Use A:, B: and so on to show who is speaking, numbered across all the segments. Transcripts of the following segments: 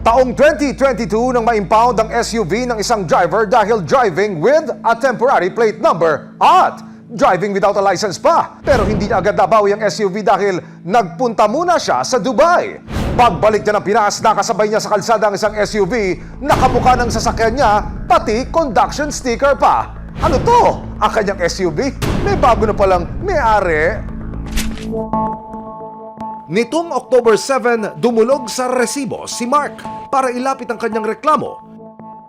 A: Taong 2022 nang ma-impound ang SUV ng isang driver dahil driving with a temporary plate number at driving without a license pa. Pero hindi niya agad nabawi ang SUV dahil nagpunta muna siya sa Dubai. Pagbalik niya ng Pinas, nakasabay niya sa kalsada ang isang SUV, nakamukha ng sasakyan niya, pati conduction sticker pa. Ano to? Ang kanyang SUV? May bago na palang may-ari. Nitong October 7, dumulog sa resibo si Mark para ilapit ang kanyang reklamo.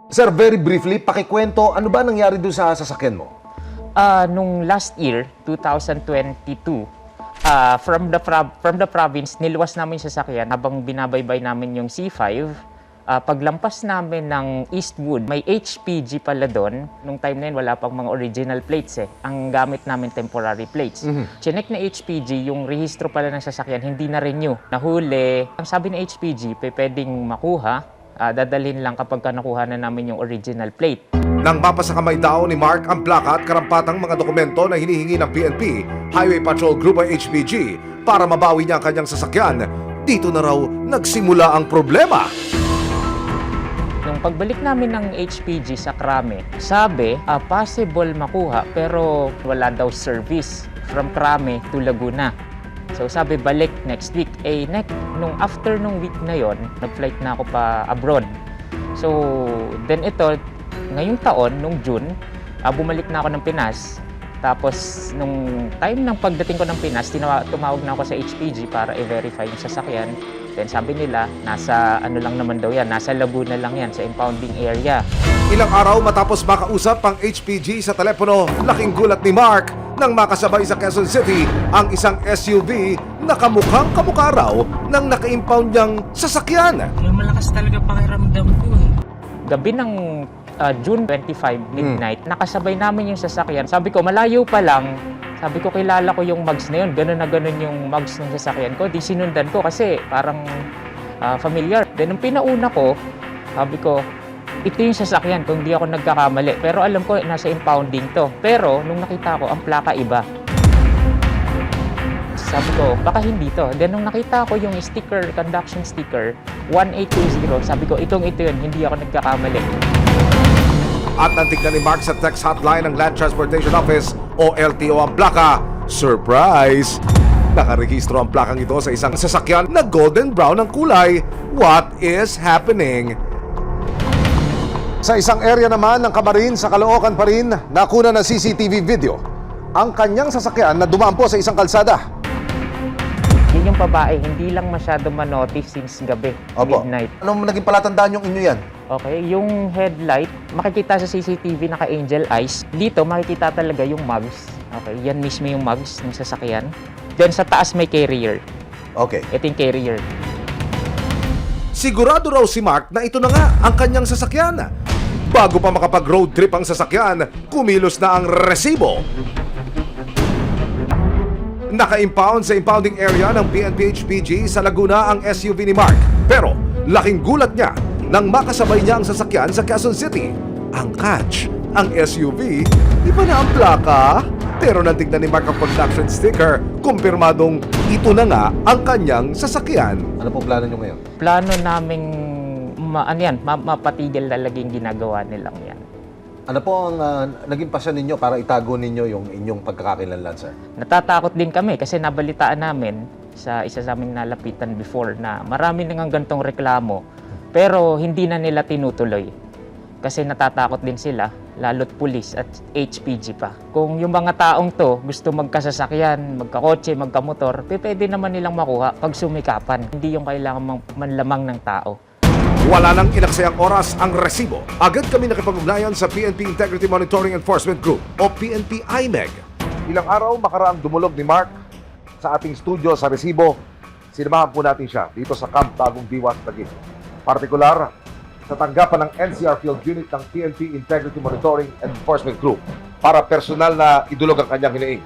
A: Sir, very briefly, pakikwento, ano ba nangyari doon sa sasakyan mo?
B: Nung last year, 2022, from the province, niluwas namin yung sasakyan habang binabaybay namin yung C5. Paglampas namin ng Eastwood, may HPG pala doon. Nung time na yun, wala pang mga original plates eh. Ang gamit namin temporary plates. Chinek na HPG, yung rehistro pala ng sasakyan, hindi na renew. Nahuli. Ang sabi ng HPG, pwedeng makuha, dadalhin lang kapag nakuha na namin yung original plate.
A: Nang mapasa kamay daw ni Mark ang plaka at karampatang mga dokumento na hinihingi ng PNP, Highway Patrol Group o HPG, para mabawi niya ang kanyang sasakyan, dito na raw nagsimula ang problema.
B: Nung pagbalik namin ng HPG sa Krame, sabi, possible makuha pero wala daw service from Krame to Laguna. So sabi, balik next week. Nung after nung week na yon, nag-flight na ako pa abroad. So then ito, ngayong taon, nung June, bumalik na ako ng Pinas. Tapos nung time ng pagdating ko ng Pinas, tumawag na ako sa HPG para i-verify yung sasakyan. Then sabi nila, nasa ano lang naman daw yan, nasa Laguna lang yan, sa impounding area.
A: Ilang araw matapos makausap ang HPG sa telepono, laking gulat ni Mark nang makasabay sa Quezon City ang isang SUV na kamukhang-kamukha raw ng naka-impound niyang sasakyan.
B: Malakas talaga pakiramdam ko eh. Gabi ng June 25, midnight, nakasabay namin yung sasakyan. Sabi ko, malayo pa lang. Sabi ko, kilala ko yung mugs na yun. Ganun na ganun yung mugs ng sasakyan ko. Di sinundan ko kasi parang familiar. Then, nung pinauna ko, sabi ko, ito yung sasakyan kung di ako nagkakamali. Pero alam ko, nasa impounding to. Pero, nung nakita ko, ang plaka iba. Sabi ko, baka hindi to. Then, nung nakita ko yung sticker, conduction sticker, 1820, sabi ko, ito yun, hindi ako nagkakamali.
A: At nantignan ni Mark sa text hotline ng Land Transportation Office o LTO ang plaka. Surprise! Nakarehistro ang plakang ito sa isang sasakyan na golden brown ang kulay. What is happening? Sa isang area naman ng Camarines sa Caloocan pa rin, nakuna ng CCTV video ang kanyang sasakyan na dumampo sa isang kalsada.
B: Yun yung babae, hindi lang masyado manotice since gabi, midnight.
A: Anong naging palatandaan yung inyo yan?
B: Okay, yung headlight, makikita sa CCTV naka-angel eyes. Dito, makikita talaga yung mugs. Okay, yan mismo yung mugs ng sasakyan. Diyan sa taas may carrier.
A: Okay.
B: Ito yung carrier.
A: Sigurado raw si Mark na ito na nga ang kanyang sasakyan. Bago pa makapag-road trip ang sasakyan, kumilos na ang resibo. Naka-impound sa impounding area ng PNP-HPG sa Laguna ang SUV ni Mark. Pero laking gulat niya nang makasabay niya ang sasakyan sa Quezon City. Ang catch, ang SUV, iba na ang plaka. Pero nang tignan ni Mark ang production sticker, kumpirmadong ito na nga ang kanyang sasakyan. Ano po plano niyo ngayon?
B: Plano naming mapatigil talaga yung ginagawa nilang yan.
A: Ano po ang naging pasyon ninyo para itago ninyo yung inyong pagkakakilanlan, sir?
B: Natatakot din kami kasi nabalitaan namin sa isa sa aming nalapitan before na marami nang gantong reklamo pero hindi na nila tinutuloy. Kasi natatakot din sila, lalo't pulis at HPG pa. Kung yung mga taong to gusto magkasasakyan, magkakotse, magkamotor, pwede naman nilang makuha pag sumikapan. Hindi yung kailangan manlamang ng tao.
A: Wala nang inaksayang oras ang resibo. Agad kami nakipag-ugnayan sa PNP Integrity Monitoring Enforcement Group o PNP IMEG. Ilang araw makaraang dumulog ni Mark sa ating studio sa resibo. Sinamahan po natin siya dito sa Camp Bagong Diwas, Taguig. Partikular sa tanggapan ng NCR Field Unit ng PNP Integrity Monitoring Enforcement Group para personal na idulog ang kanyang hiniing.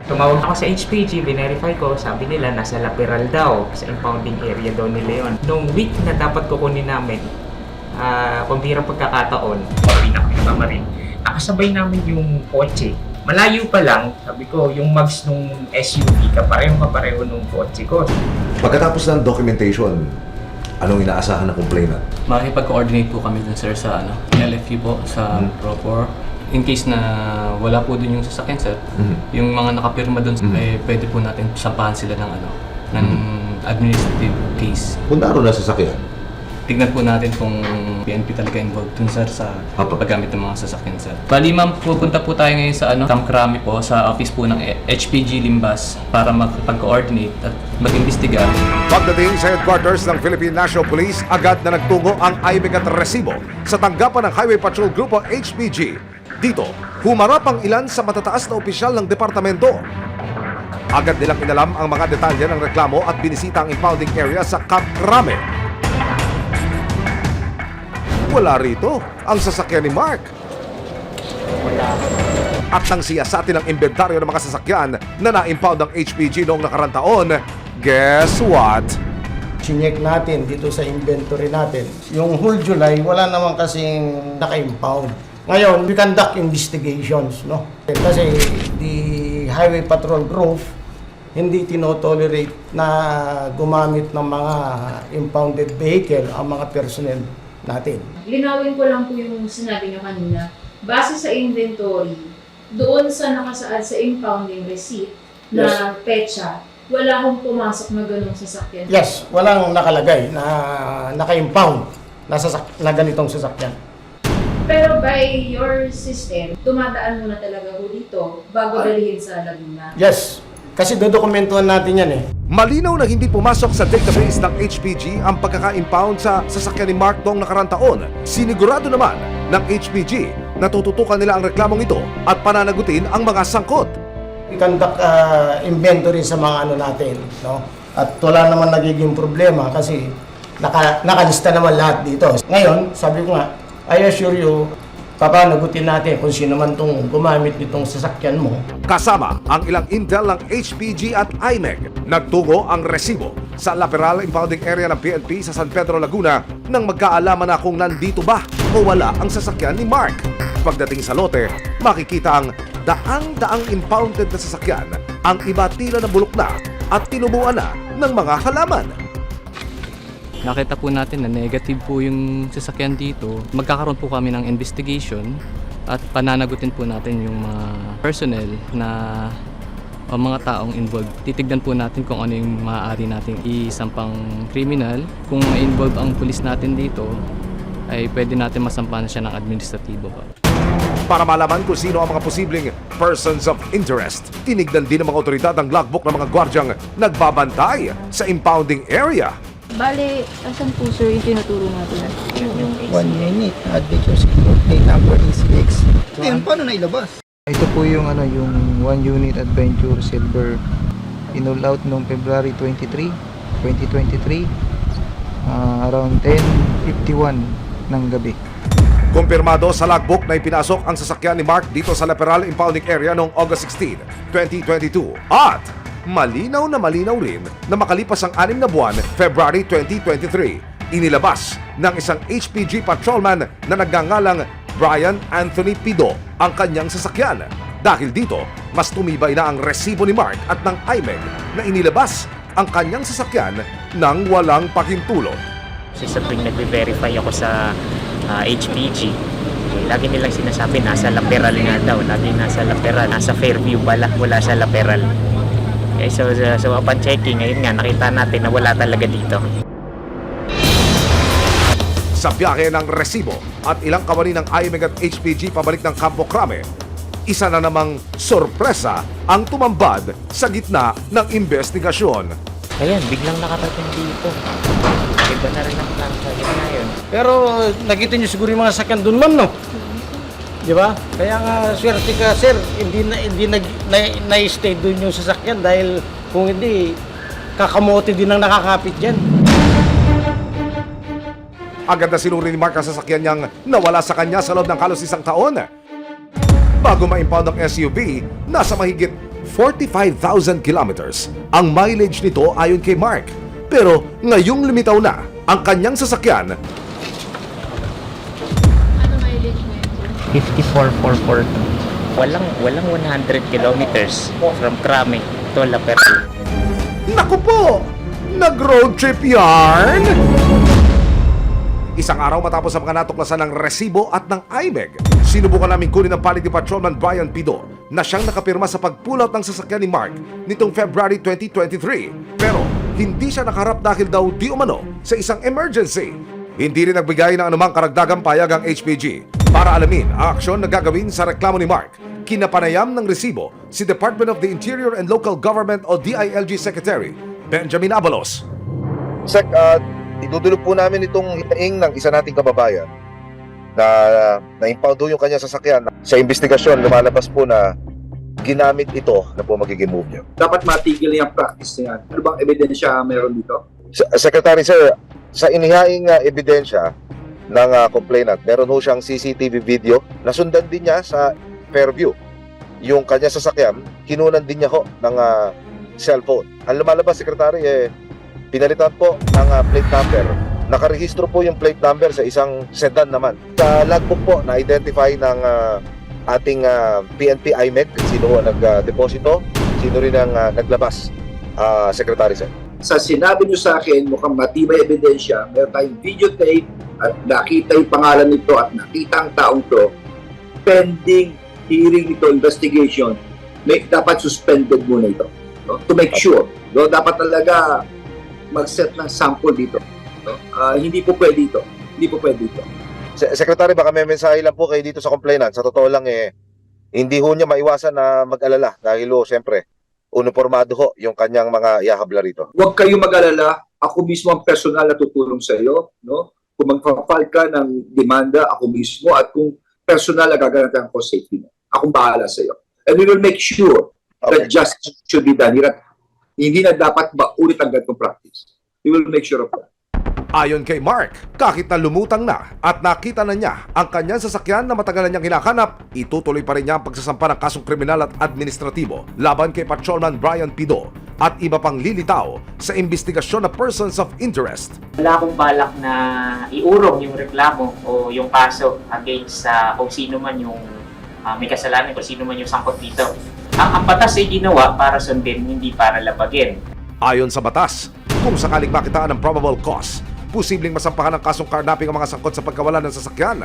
B: Tumawag ako sa HPG, binerify ko, sabi nila nasa Laperal daw, sa impounding area daw nila yun. Nung week na dapat kukunin namin, kung birang pagkakataon, nakasabay namin yung kotse Malayo pa lang, sabi ko, yung mags nung SUV, kapareho nung kotse ko.
A: Pagkatapos ng documentation, anong inaasahan ng complainant?
C: Makikipag-coordinate po kami dun sir sa LFU po, sa Propor. In case na wala po dun yung sasakyan sir, yung mga nakapirma dun, pwede po natin sampahan sila ng ng administrative case.
A: Kung naroon na sasakyan,
C: Tignan po natin kung PNP talaga involved dun sir sa
A: Apo.
C: paggamit ng mga sasakyan sir. Bali ma'am, pupunta po tayo ngayon sa Camp Crame po, sa office po ng HPG Limbas para magpag-coordinate at mag-imbestiga.
A: pagdating sa headquarters ng Philippine National Police, agad na nagtungo ang IMEG at resibo sa tanggapan ng Highway Patrol Grupo HPG. Dito, humarap ang ilan sa matataas na opisyal ng departamento. Agad nilang inalam ang mga detalye ng reklamo at binisita ang impounding area sa Camp Crame. Wala rito ang sasakyan ni Mark.
B: Wala.
A: At nang siyasatin ang inventaryo ng mga sasakyan na na-impound ng HPG noong nakarang taon, guess what?
D: Chinek natin dito sa inventory natin. Yung whole July, wala naman kasing naka-impound. Ngayon, we conduct investigations, no? Kasi the Highway Patrol Group hindi tinotolerate na gumamit ng mga impounded vehicle ang mga personnel natin.
E: Linawin ko lang po yung sinabi niyo kanina. Base sa inventory, doon sa nakasaad sa impounding receipt na petsa, wala akong pumasok na ganong sasakyan.
D: Yes, walang nakalagay na naka-impound na ganitong sasakyan.
E: Pero by your system, tumadaan muna talaga ho dito bago dalihin sa Laguna.
D: Yes, kasi dodokumentuhan natin yan eh.
A: Malinaw na hindi pumasok sa database ng HPG ang pagkaka-impound sa sasakyan ni Mark noong nakarang taon. Sinigurado naman ng HPG na tututukan nila ang reklamong ito at pananagutin ang mga sangkot.
D: We conduct inventory sa mga natin, no? At wala naman nagiging problema kasi nakalista naman lahat dito. Ngayon, sabi ko nga, I assure you, papanagutin natin kung sino man itong gumamit nitong sasakyan mo.
A: Kasama ang ilang intel ng HPG at IMEG. Nagtungo ang resibo sa Laperal impounding area ng PNP sa San Pedro, Laguna nang magkaalaman na kung nandito ba o wala ang sasakyan ni Mark. Pagdating sa lote, makikita ang daang-daang impounded na sasakyan. Ang iba tila na bulok na at tinubuan na ng mga halaman.
C: Nakita po natin na negative po yung sasakyan dito. Magkakaroon po kami ng investigation at pananagutin po natin yung mga personnel na o mga taong involved. Titignan po natin kung ano yung maaari nating isampang criminal. Kung ma-involve ang pulis natin dito, ay pwede natin masampahan siya ng administratibo pa.
A: Para malaman kung sino ang mga posibleng persons of interest, tinignan din ng mga otoridad ang logbook ng mga gwardyang nagbabantay sa impounding area.
F: Bale, asan po sir yung tinuturo natin? Yung
G: 1 minute, adventure secret, plate number is X. Ayun, paano nailabas?
H: Ito po yung yung 1 unit adventure silver inul out noong February 23, 2023 around 10:51 ng gabi.
A: Kumpirmado sa logbook na ipinasok ang sasakyan ni Mark dito sa Laperal impounding area noong August 16, 2022. At malinaw na malinaw rin na makalipas ang 6 na buwan, February 2023, inilabas ng isang HPG patrolman na nagngangalang Brian Anthony Pido ang kanyang sasakyan. Dahil dito, mas tumibay na ang resibo ni Mark at ng IMEG na inilabas ang kanyang sasakyan ng walang pahintulot.
B: Kasi sa tuwing nagbe-verify ako sa HPG, lagi nilang sinasabi nasa Laperal nga daw. Lagi nasa Laperal. Nasa Fairview pala, wala sa Laperal. Okay, so upon checking, ngayon nga nakita natin na wala talaga dito.
A: Sa biyahe ng resibo at ilang kawani ng IMEG at HPG pabalik ng Campo Crame, isa na namang sorpresa ang tumambad sa gitna ng investigasyon.
B: Ayan, biglang nakarating dito. Iba na rin ang plan sa gitna yun.
D: Pero nakita niyo siguro yung mga sasakyan doon ma'am, no? Di ba? Kaya nga swerte ka sir, hindi na-stay doon yung sasakyan dahil kung hindi, kakamote din ang nakakapit dyan.
A: Agad na sinuri ni Mark ang sasakyan niyang nawala sa kanya sa loob ng halos 1 taon. Bago ma-impound ang SUV, nasa mahigit 45,000 kilometers ang mileage nito ayon kay Mark. Pero ngayong lumitaw na ang kanyang sasakyan,
F: ano mileage mo yun sir?
B: 54,442. Walang 100 kilometers from Crame to La Peral.
A: Naku po! Nag-road trip yarn! Isang araw matapos ang mga natuklasan ng resibo at ng IMEG, sinubukan namin kunin ang panig ni Patrolman Brian Pido na siyang nakapirma sa pag-pull out ng sasakyan ni Mark nitong February 2023. Pero hindi siya nakaharap dahil daw di umano sa isang emergency. Hindi rin nagbigay ng anumang karagdagang payag ang HPG. Para alamin ang aksyon na gagawin sa reklamo ni Mark, kinapanayam ng resibo si Department of the Interior and Local Government o DILG Secretary Benjamin Abalos.
I: Sek, idudulog po namin itong hinaing ng isa nating kababayan na na-impound yung kanyang sasakyan. Sa investigasyon, lumalabas po na ginamit ito na po magiging move niyo.
J: Dapat matigil yung practice na yan. Ano bang ebidensya meron dito?
I: Secretary, sir, sa inihaing ebidensya ng complainant, meron ho siyang CCTV video. Nasundan din niya sa Fairview. Yung kanyang sasakyan, kinunan din niya ho ng cellphone. Ang lumalabas, Secretary, pinalitan po ng plate number. Nakarehistro po yung plate number sa isang sedan naman. Sa logbook po, na-identify ng ating PNP IMEG, sino ang nag-deposito, sino rin ang naglabas, Secretary, sir.
J: Sa sinabi niyo sa akin, mukhang matibay ebidensya, meron tayong videotape at nakita yung pangalan nito at nakita ang taong to, pending hearing nito, investigation, dapat suspended muna ito. No? To make sure. No? Dapat talaga mag-set ng sample dito. No? Hindi po pwede ito. Hindi po pwede ito.
I: Secretary, baka may mensahe lang po kayo dito sa complainant. Sa totoo lang, hindi ho niya maiwasan na mag-alala dahil siyempre, uniformado ho yung kanyang mga ihahabla rito.
J: Huwag kayong mag-alala. Ako mismo ang personal na tutulong sa iyo. No? Kung magpa-file ka ng demanda, ako mismo. At kung personal na gagarantahan ko safety mo. Akong bahala sa iyo. And we will make sure that justice should be done. Hindi na dapat maulit ang ganitong practice. We will make sure of that.
A: Ayon kay Mark, kahit na lumutang na at nakita na niya ang kanyang sasakyan na matagal na niyang hinahanap, itutuloy pa rin niya ang pagsasampa ng kasong kriminal at administratibo laban kay Patrolman Brian Pido at iba pang lilitaw sa investigasyon na persons of interest.
B: Wala akong balak na iurong yung reklamo o yung kaso against sa kung sino man yung may kasalanan, kung sino man yung sangkot dito. Ang batas ay ginawa para sundin, hindi para labagin.
A: Ayon sa batas, kung sakaling makitaan ng probable cause, posibleng masampahan ng kasong carnapping ang mga sangkot sa pagkawala ng sasakyan.